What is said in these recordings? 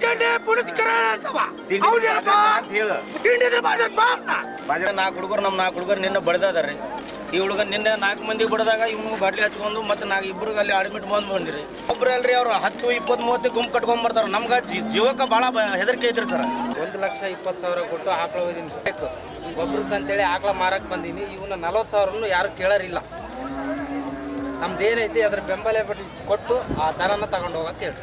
ತಿಂಡಿ ಪುನೀತ್ ಕರಾಳ ಅಂತವ ಹೌದೇನಪ್ಪ ಅಂತ ಹೇಳು. ತಿಂಡಿದ್ರೆ ಬಾಜಾಕ್ ಬಾ ಅಣ್ಣ. ಬಾಜಾರ 4 ಹುಡುಗರು ನಮ್ಮ 4 ಹುಡುಗರು ನಿನ್ನ ಬಡ್ದಾದಾರ್ರಿ. ಈ ಹುಡುಗ ನಿನ್ನೆ 4 ಮಂದಿ ಬಡ್ದಾಗ ಇವ್ನು ಬಾಟ್ಲಿ ಹಚ್ಕೊಂಡು ಮತ್ತೆ ಇಬ್ಬರಿಗೆ ಅಲ್ಲಿ ಅಡ್ಮಿಟ್ ಬಂದಿರಿ. ಒಬ್ರು ಅಲ್ರಿ ಅವ್ರು 10, 20, 30 ಗುಂಪು ಕಟ್ಕೊಂಡ್ ಬರ್ತಾರ. ನಮ್ಗೆ ಜೀವಕ್ಕೆ ಭಾಳ ಹೆದರಿಕೆ ಐತ್ರಿ ಸರ್. 1,20,000 ಕೊಟ್ಟು ಆಕಳ ಹೋಗಿದ್ದೀನಿ ಬೇಕು ಒಬ್ರಿಗೆ ಅಂತೇಳಿ ಆಕಳ ಮಾರಕ್ಕೆ ಬಂದೀನಿ. ಇವನ್ನ 40,000 ಯಾರು ಕೇಳೋರಿಲ್ಲ. ನಮ್ದು ಏನೈತಿ ಅದ್ರ ಬೆಂಬಲ ಕೊಟ್ಟು ಆ ದರನ ತಗೊಂಡು ಹೋಗಂತ ಹೇಳಿ.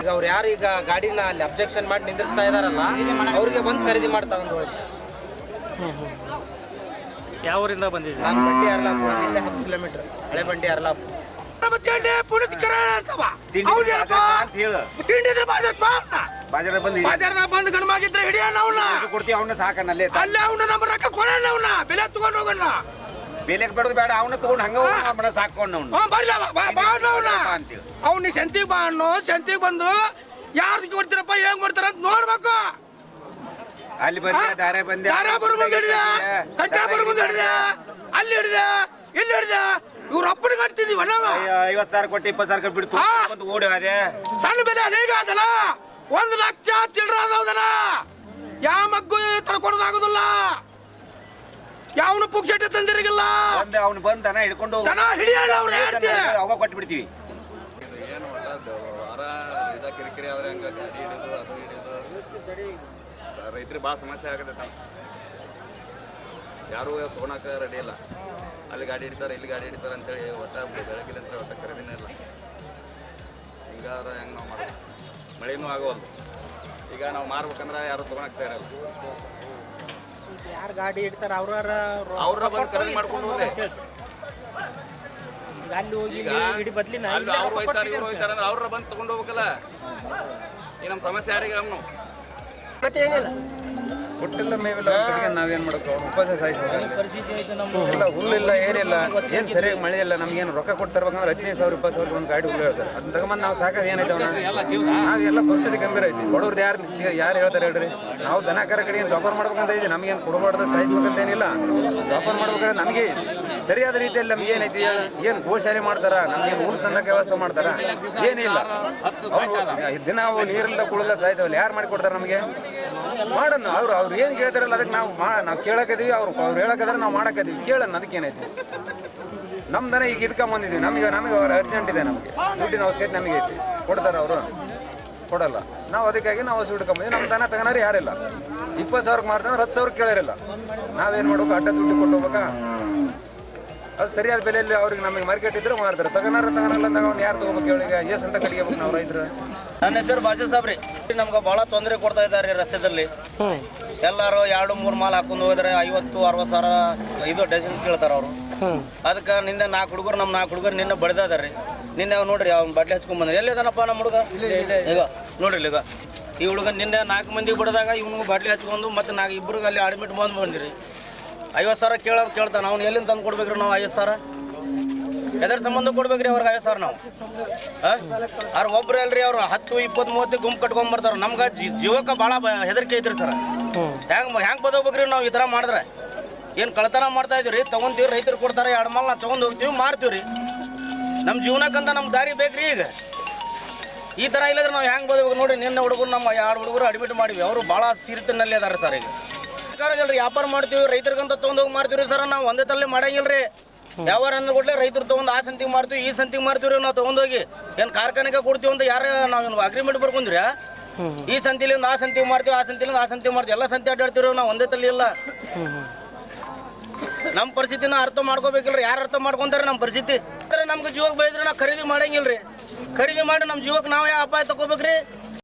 ಈಗ ಅವ್ರು ಯಾರು ಈಗ ಗಾಡಿನ ಅಲ್ಲಿ ಅಬ್ಜೆಕ್ಷನ್ ಮಾಡಿ ನಿಂದಿರ್ಸ್ತಾ ಇದಾರಲ್ಲ ಅವ್ರಿಗೆ ಬಂದು ಖರೀದಿ ಮಾಡಿ ತಗೊಂಡು ಹೋಗಿ. ಯಾವ ಊರಿಂದ ಬಂದಿದ್ದೀವಿ? ನಾನು ಬಂಡಿ ಅರ್ಲಾಪುರ 10 ಕಿಲೋಮೀಟರ್ ಹಳೆ ಬಂಡಿ ಅರ್ಲಾಪುರ. ತಿಂಡಿ ಪುನೀತ್ ಕರಾಳ ಅಂತವ ಹೌದೇನಪ್ಪ ಅಂತ ಹೇಳು. ತಿಂಡಿದ್ರೆ ಬಾಜಾಕ್ ಬಾ ಅಣ್ಣ. ಬಾಜಾರ ಬಂದು ಬಾಜಾರ್ದಾಗ ಬಂದು ಗಣಮಾಗಿದ್ರೆ ಹಿಡಿಯೋಣ ಅವನ್ನ ಕೊಡ್ತೀವಿ. ಅವನ್ನ ಸಾಕಣ್ಣ ಅಲ್ಲೇ ಅಲ್ಲೇ ಅವನ್ನ ನಮ್ಮ ರೊಕ್ಕ ಕೊಡೋಣ ಅವನ್ನ ಬೆಲೆ ತಗೊಂಡು ಹೋಗೋಣ. ಬೇಲೆಗೆ ಬೇಡದು ಬೇಡ ಅವನ್ನ ತಗೊಂಡು ಹಂಗ ಸಾಕೊಂಡು ಅವ್ನು ಬರ್ಲ ಅವನ್ನ ಅಂತೇಳಿ ಅವ್ನ ಸಂತಿಗೆ ಬಾ ಅಣ್ಣು. ಸಂತಿಗೆ ಬಂದು ಯಾರ್ದು ಕೊಡ್ತೀರಪ್ಪ ಹೆಂಗ್ ಮಾಡ್ತಾರ ಅಂತ ನೋಡ್ಬೇಕು. ಅಲ್ಲಿ ಬಂದೆ ದಾರೆ ಬಂದೆ ಯಾರ ಬರು ಮುಂದೆ ಹಿಡಿದೆ ಕಟ್ಟ ಬರು ಮುಂದೆ ಹಿಡಿದೆ ಅಲ್ಲಿ ಹಿಡಿದೆ ಇಲ್ಲಿ ಹಿಡಿದೆ ಇವ್ರ ಅಪ್ಪನ ಕಟ್ತಿದೀವಿ ಅಣ್ಣ. 50,000 ಕೊಟ್ಟು 20,000 ಬಿಡ್ತು ಅಂತ ಓಡಿ ಅದೇ ಸಣ್ಣ ಬೆಲೆ ಅನೇಕ ಅದಲ್ಲ. 1 ಲಕ್ಷ ಚಿಲ್ಲರ ಅದಾವದಲ್ಲ. ಯಾವ ಮಗ್ಗು ತಡ್ಕೊಡೋದಾಗುದಿಲ್ಲ. ಯಾವನು ಪುಕ್ಷಟೆ ತಂದಿರಗಿಲ್ಲ. ಅವ್ನು ಬಂದ ದನ ಹಿಡ್ಕೊಂಡು ದನ ಹಿಡಿಯಲ್ಲ ಅವ್ರು ಅವಾಗ ಕೊಟ್ಟು ಬಿಡ್ತೀವಿ. ಏನು ವಾರ ಕಿರಿಕಿರಿ ಆದ್ರೆ ಹಂಗೆ ಗಾಡಿ ಹಿಡಿದು ಅದು ಹಿಡಿದು ರೈತರಿಗೆ ಭಾಳ ಸಮಸ್ಯೆ ಆಗತ್ತೆ. ಯಾರೂ ತೊಗೊಳಕ್ಕೆ ರೆಡಿ ಇಲ್ಲ. ಅಲ್ಲಿ ಗಾಡಿ ಹಿಡಿತಾರೆ ಇಲ್ಲಿ ಗಾಡಿ ಹಿಡಿತಾರೆ ಅಂತೇಳಿ ಒಟ್ಟ ಬೆಳಗಿಲ್ಲ ಅಂತ ಒಟ್ಟ ಖರೀದಿನೇ ಇಲ್ಲ. ಹಿಂಗಾದ್ರೆ ಹೆಂಗೆ ನಾವು ಮಾಡೋದು? ಮಳೆನೂ ಆಗೋಲ್ಲ. ಈಗ ನಾವು ಮಾರ್ಬೇಕಂದ್ರೆ ಯಾರು ತೊಗೊಳಕ್ತಾ ಇರಲ್ಲ. ಯಾರು ಗಾಡಿ ಇಡ್ತಾರೆ ಅವ್ರ ಬಂದು ಖರೀದಿ ಮಾಡ್ಕೊಂಡು ಹೋದ್ರೆ ಅಲ್ಲಿ ಹೋಗಿ ಈಗ ಅಲ್ಲಿ ಅವ್ರು ಹೋಯ್ತಾರೆ ಇವ್ರು ಹೋಯ್ತಾರೆ ಅಂದ್ರೆ ಅವ್ರ ಬಂದು ತೊಗೊಂಡು ಹೋಗ್ಬೇಕಲ್ಲ. ಈ ನಮ್ಮ ಸಮಸ್ಯೆ ಯಾರಿಗೆ ನಾವು ಮತ್ತೆ ಏನಿಲ್ಲ. ಹುಟ್ಟಿಲ್ಲ ಮೇವಿಲ್ಲ ನಾವೇನು ಮಾಡಬೇಕು? ಉಪವಾಸ ಸಾಯಿಸ್ಬೇಕು. ಇಲ್ಲ ಹುಲ್ಲಿಲ್ಲ ಏನಿಲ್ಲ ಏನು ಸರಿಯಾಗಿ ಮಳೆ ಇಲ್ಲ. ನಮ್ಗೇನು ರೊಕ್ಕ ಕೊಟ್ಟು ತರ್ಬೇಕಂದ್ರೆ 15,000 20,000 ಒಂದು ಗಾಡಿ ಹುಲ್ಲು ಹೇಳ್ತಾರೆ. ಅದನ್ನ ತಗೊಂಬಂದು ನಾವು ಸಾಕೋದು ಏನೈತೆ ನಾವೆಲ್ಲ ಪರಿಸ್ಥಿತಿ ಗಂಭೀರ ಐತಿ. ಬಡವ್ರದ್ದು ಯಾರು ಹೇಳ್ತಾರೆ ಹೇಳ್ರಿ? ನಾವು ದನ ಕರ ಕಡೆಗೆ ಜೋಪಾನ ಮಾಡ್ಬೇಕಂತ ಇದ್ದೀವಿ. ನಮಗೇನು ಕೊಡಬಾರ್ದು ಸಾಯಿಸ್ಬೇಕಂತ ಏನಿಲ್ಲ. ಜೋಪಾನ ಮಾಡ್ಬೇಕಾದ್ರೆ ನಮಗೆ ಸರಿಯಾದ ರೀತಿಯಲ್ಲಿ ನಮ್ಗೆ ಏನೈತಿ ಏನು ಗೋಶಾಲೆ ಮಾಡ್ತಾರ? ನಮ್ಗೇನು ಹುಲ್ಲು ತಂದಕ್ಕೆ ವ್ಯವಸ್ಥೆ ಮಾಡ್ತಾರ? ಏನಿಲ್ಲ. ಅವ್ರು ದಿನ ಅವು ನೀರಿಲ್ಲದ ಕುಳಿಲ್ಲ ಸಾಯ್ತವಲ್ಲ. ಯಾರು ಮಾಡಿಕೊಡ್ತಾರೆ ನಮಗೆ? ಮಾಡೋಣ. ಅವ್ರು ಏನು ಕೇಳ್ತಾರಲ್ಲ ಅದಕ್ಕೆ ನಾವು ಕೇಳಕದೀವಿ. ಅವ್ರು ಹೇಳಕಂದ್ರೆ ನಾವು ಮಾಡಕದೀವಿ. ಕೇಳೋಣ ಅದಕ್ಕೇನೈತಿ. ನಮ್ಮ ದನ ಈಗ ಇಟ್ಕೊಂಬಂದಿದ್ದೀವಿ. ನಮಗೆ ಅವ್ರು ಅರ್ಜೆಂಟ್ ಇದೆ. ನಮಗೆ ದುಡ್ಡಿನ ಅವಶ್ಯಕತೆ ನಮಗೆ ಐತಿ. ಕೊಡ್ತಾರೆ ಅವರು? ಕೊಡಲ್ಲ. ನಾವು ಅದಕ್ಕಾಗಿ ನಾವು ಹಸು ಹಿಡ್ಕೊಂಬಂದಿವಿ. ನಮ್ಮ ದನ ತಗೋನಾರು ಯಾರಿಲ್ಲ. 20,000 ಮಾರ್ತಂದ್ರೆ 10,000 ಕೇಳಿರಲ್ಲ. ನಾವೇನು ಮಾಡ್ಬೇಕು? ಅಡ್ಡ ದುಡ್ಡು ಕೊಟ್ಟು ಹೋಗ್ಬೇಕಾ? ಅದು ಸರಿಯಾದ ಬೆಲೆಯಲ್ಲಿ ಅವ್ರಿಗೆ ನಮಗೆ ಮಾರ್ಕೆಟ್ ಇದ್ರೆ ಮಾರ್ತಾರೆ. ತಗೋನಾರ ಅಂದಾಗ ಅವ್ನು ಯಾರು ತೊಗೋಬೇಕು ಹೇಳಿ? ಎಸ್ ಅಂತ ಕಡಿಬೇಕು ನಾವು ರೈತರು. ನನ್ನ ಹೆಸರು ಭಾಷೆ ಸಾಬ್ರಿ. ನಮ್ಗೆ ಭಾಳ ತೊಂದರೆ ಕೊಡ್ತಾ ಇದ್ದಾರೆ ರಸ್ತೆದಲ್ಲಿ. ಎಲ್ಲರೂ 2-3 ಮಾಲ್ ಹಾಕೊಂಡು ಹೋದ್ರೆ 50-60 ಸಾವಿರ ಇದು ಡಜನ್ ಕೇಳ್ತಾರೆ ಅವರು. ಅದಕ್ಕೆ ನಿನ್ನೆ 4 ಹುಡುಗರು ನಮ್ಮ 4 ಹುಡುಗರು ನಿನ್ನೆ ಬಡ್ದಾದಾರ್ರಿ. ನಿನ್ನೆ ನೋಡ್ರಿ ಅವ್ನು ಬಾಟ್ಲಿ ಹಚ್ಕೊಂಡ್ ಬಂದ್ರಿ. ಎಲ್ಲಿದಾನಪ್ಪ ನಮ್ಮ ಹುಡುಗ? ಈಗ ನೋಡ್ರಿ ಈಗ ಈ ಹುಡುಗ ನಿನ್ನೆ 4 ಮಂದಿ ಬಡ್ದಾಗ ಇವ್ನು ಬಾಟ್ಲಿ ಹಚ್ಕೊಂಡು ಮತ್ತೆ ಇಬ್ಬರಿಗೆ ಅಲ್ಲಿ ಅಡ್ಮಿಟ್ ಬಂದಿರಿ. 50,000 ಕೇಳ್ತಾನೆ. ಅವ್ನು ಎಲ್ಲಿಂದ ತಂದು ಕೊಡ್ಬೇಕ್ರಿ ನಾವು 50,000? ಎದರ ಸಂಬಂಧ ಕೊಡ್ಬೇಕ್ರಿ ಅವ್ರಿಗೆ 50,000 ನಾವು? ಅವ್ರು ಒಬ್ರು ಅಲ್ರಿ ಅವ್ರು 10, 20, 30 ಗುಂಪು ಕಟ್ಕೊಂಡ್ ಬರ್ತಾರ. ನಮ್ಗೆ ಜೀವಕ್ಕೆ ಭಾಳ ಹೆದರಿಕೆ ಐತ್ರಿ ಸರ್. ಹೆಂಗೆ ಬದೋಗ್ಬೇಕ್ರಿ ನಾವು ಈ ಥರ ಮಾಡಿದ್ರೆ? ಏನು ಕಳ್ತನ ಮಾಡ್ತಾ ಇದೀವಿ? ತೊಗೊಂತೀವಿ, ರೈತರು ಕೊಡ್ತಾರೆ 2 ಮಾಲ್ ನಾವು ತೊಗೊಂಡು ಹೋಗ್ತೀವಿ, ಮಾರ್ತೀವಿ ರೀ. ನಮ್ಮ ಜೀವನಕ್ಕಂತ ನಮ್ಮ ದಾರಿ ಬೇಕ್ರಿ. ಈಗ ಈ ಥರ ಇಲ್ಲದ್ರೆ ನಾವು ಹೆಂಗೆ ಬದಬೇಕು ನೋಡ್ರಿ? ನಿನ್ನೆ ಹುಡುಗರು ನಮ್ಮ 2 ಹುಡುಗರು ಅಡ್ಮಿಟ್ ಮಾಡಿವಿ. ಅವರು ಭಾಳ ಸಿರಿತನಲ್ಲಿ ಅದಾರೆ ಸರ್. ಈಗ ಸರ್ಕಾರದಲ್ರಿ ವ್ಯಾಪಾರ ಮಾಡ್ತೀವಿ, ರೈತರಿಗಂತ ತೊಗೊಂಡೋಗಿ ಮಾಡ್ತೀವಿ ಸರ್. ನಾವು ಒಂದೇ ತಲೆ ಮಾಡಂಗಿಲ್ಲ ರೀ. ವ್ಯವಹಾರ ಅಂದ ಕೊಡ್ಲೆ ರೈತರು ತೊಗೊಂಡು ಆ ಸಂತಿಗೆ ಮಾರ್ತೀವಿ, ಈ ಸಂತಿಗೆ ಮಾರ್ತೀವಿ ರೀ. ನಾವು ತೊಗೊಂಡೋಗಿ ಏನು ಕಾರ್ಖಾನೆಗೆ ಕೊಡ್ತೀವಿ ಅಂತ ಯಾರೇ ನಾವು ಅಗ್ರಿಮೆಂಟ್ ಬರ್ಕೊಂಡ್ರಿ? ಈ ಸಂತಿಲಿಂದ ಆ ಸಂತಿಗೆ ಮಾರ್ತೀವಿ, ಆ ಸಂತಿಲಿಂದ ಆ ಸಂತಿಗೆ ಮಾರ್ತೀವಿ. ಎಲ್ಲ ಸಂತಿ ಅಡ್ಡಾಡ್ತೀವಿ ನಾವು ಒಂದೇ ತಲೆ ಇಲ್ಲ. ನಮ್ಮ ಪರಿಸ್ಥಿತಿನ ಅರ್ಥ ಮಾಡ್ಕೋಬೇಕಿಲ್ರಿ. ಯಾರು ಅರ್ಥ ಮಾಡ್ಕೊಂತಾರೆ ನಮ್ಮ ಪರಿಸ್ಥಿತಿ? ನಮ್ಗೆ ಜೀವಕ್ಕೆ ಬೈದ್ರೆ ನಾವು ಖರೀದಿ ಮಾಡಂಗಿಲ್ಲ ರೀ. ಖರೀದಿ ಮಾಡಿ ನಮ್ಮ ಜೀವಕ್ಕೆ ನಾವೇ ಅಪಾಯ ತಗೋಬೇಕ್ರಿ.